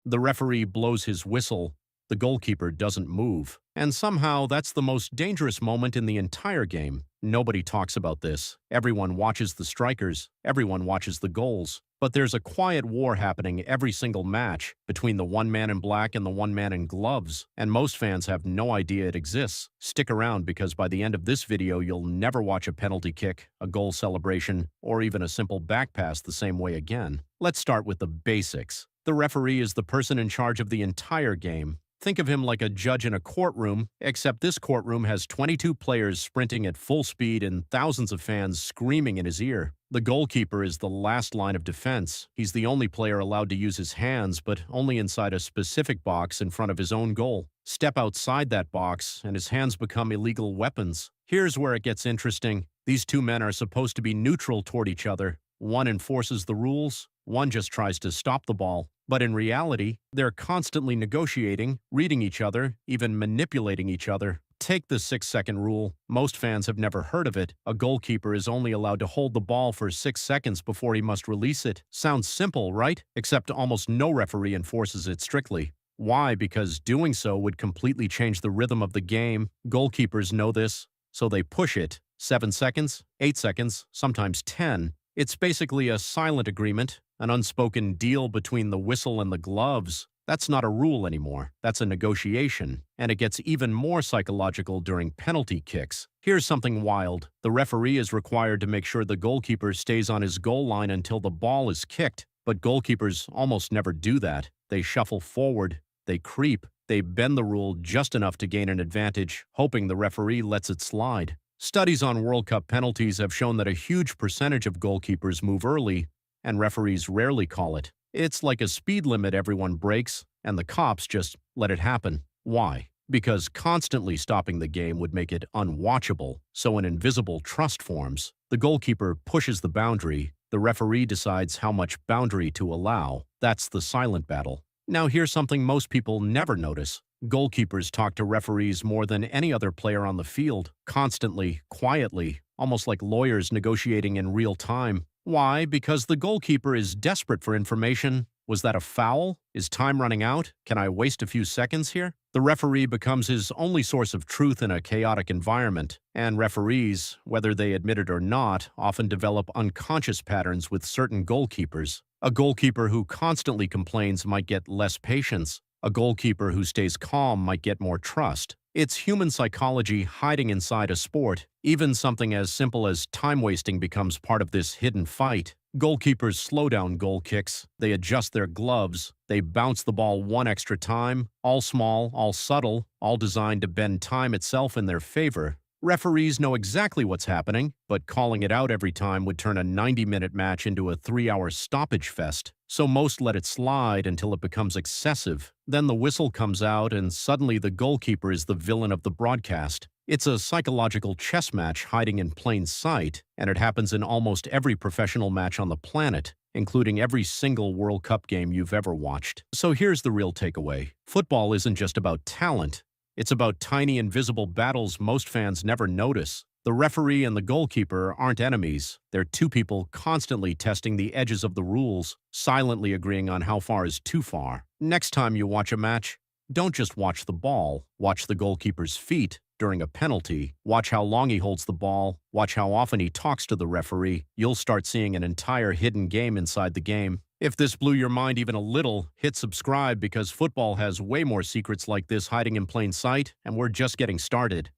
The referee blows his whistle, the goalkeeper doesn't move. And somehow that's the most dangerous moment in the entire game. Nobody talks about this. Everyone watches the strikers, everyone watches the goals. But there's a quiet war happening every single match between the one man in black and the one man in gloves, and most fans have no idea it exists. Stick around because by the end of this video you'll never watch a penalty kick, a goal celebration, or even a simple back pass the same way again. Let's start with the basics. The referee is the person in charge of the entire game. Think of him like a judge in a courtroom, except this courtroom has 22 players sprinting at full speed and thousands of fans screaming in his ear. The goalkeeper is the last line of defense. He's the only player allowed to use his hands, but only inside a specific box in front of his own goal. Step outside that box, and his hands become illegal weapons. Here's where it gets interesting. These two men are supposed to be neutral toward each other. One enforces the rules, one just tries to stop the ball. But in reality, they're constantly negotiating, reading each other, even manipulating each other. Take the 6-second rule. Most fans have never heard of it. A goalkeeper is only allowed to hold the ball for 6 seconds before he must release it. Sounds simple, right? Except almost no referee enforces it strictly. Why? Because doing so would completely change the rhythm of the game. Goalkeepers know this, so they push it. 7 seconds, 8 seconds, sometimes 10. It's basically a silent agreement, an unspoken deal between the whistle and the gloves. That's not a rule anymore. That's a negotiation. And it gets even more psychological during penalty kicks. Here's something wild. The referee is required to make sure the goalkeeper stays on his goal line until the ball is kicked. But goalkeepers almost never do that. They shuffle forward. They creep. They bend the rule just enough to gain an advantage, hoping the referee lets it slide. Studies on World Cup penalties have shown that a huge percentage of goalkeepers move early, and referees rarely call it. It's like a speed limit everyone breaks, and the cops just let it happen. Why? Because constantly stopping the game would make it unwatchable, so an invisible trust forms. The goalkeeper pushes the boundary, the referee decides how much boundary to allow. That's the silent battle. Now here's something most people never notice. Goalkeepers talk to referees more than any other player on the field, constantly, quietly, almost like lawyers negotiating in real time. Why? Because the goalkeeper is desperate for information. Was that a foul? Is time running out? Can I waste a few seconds here? The referee becomes his only source of truth in a chaotic environment, and referees, whether they admit it or not, often develop unconscious patterns with certain goalkeepers. A goalkeeper who constantly complains might get less patience. A goalkeeper who stays calm might get more trust. It's human psychology hiding inside a sport. Even something as simple as time wasting becomes part of this hidden fight. Goalkeepers slow down goal kicks. They adjust their gloves. They bounce the ball one extra time. All small, all subtle, all designed to bend time itself in their favor. Referees know exactly what's happening, but calling it out every time would turn a 90-minute match into a 3-hour stoppage fest. So most let it slide until it becomes excessive. Then the whistle comes out and suddenly the goalkeeper is the villain of the broadcast. It's a psychological chess match hiding in plain sight, and it happens in almost every professional match on the planet, including every single World Cup game you've ever watched. So here's the real takeaway. Football isn't just about talent. It's about tiny invisible battles most fans never notice. The referee and the goalkeeper aren't enemies. They're two people constantly testing the edges of the rules, silently agreeing on how far is too far. Next time you watch a match, don't just watch the ball. Watch the goalkeeper's feet during a penalty. Watch how long he holds the ball. Watch how often he talks to the referee. You'll start seeing an entire hidden game inside the game. If this blew your mind even a little, hit subscribe because football has way more secrets like this hiding in plain sight, and we're just getting started.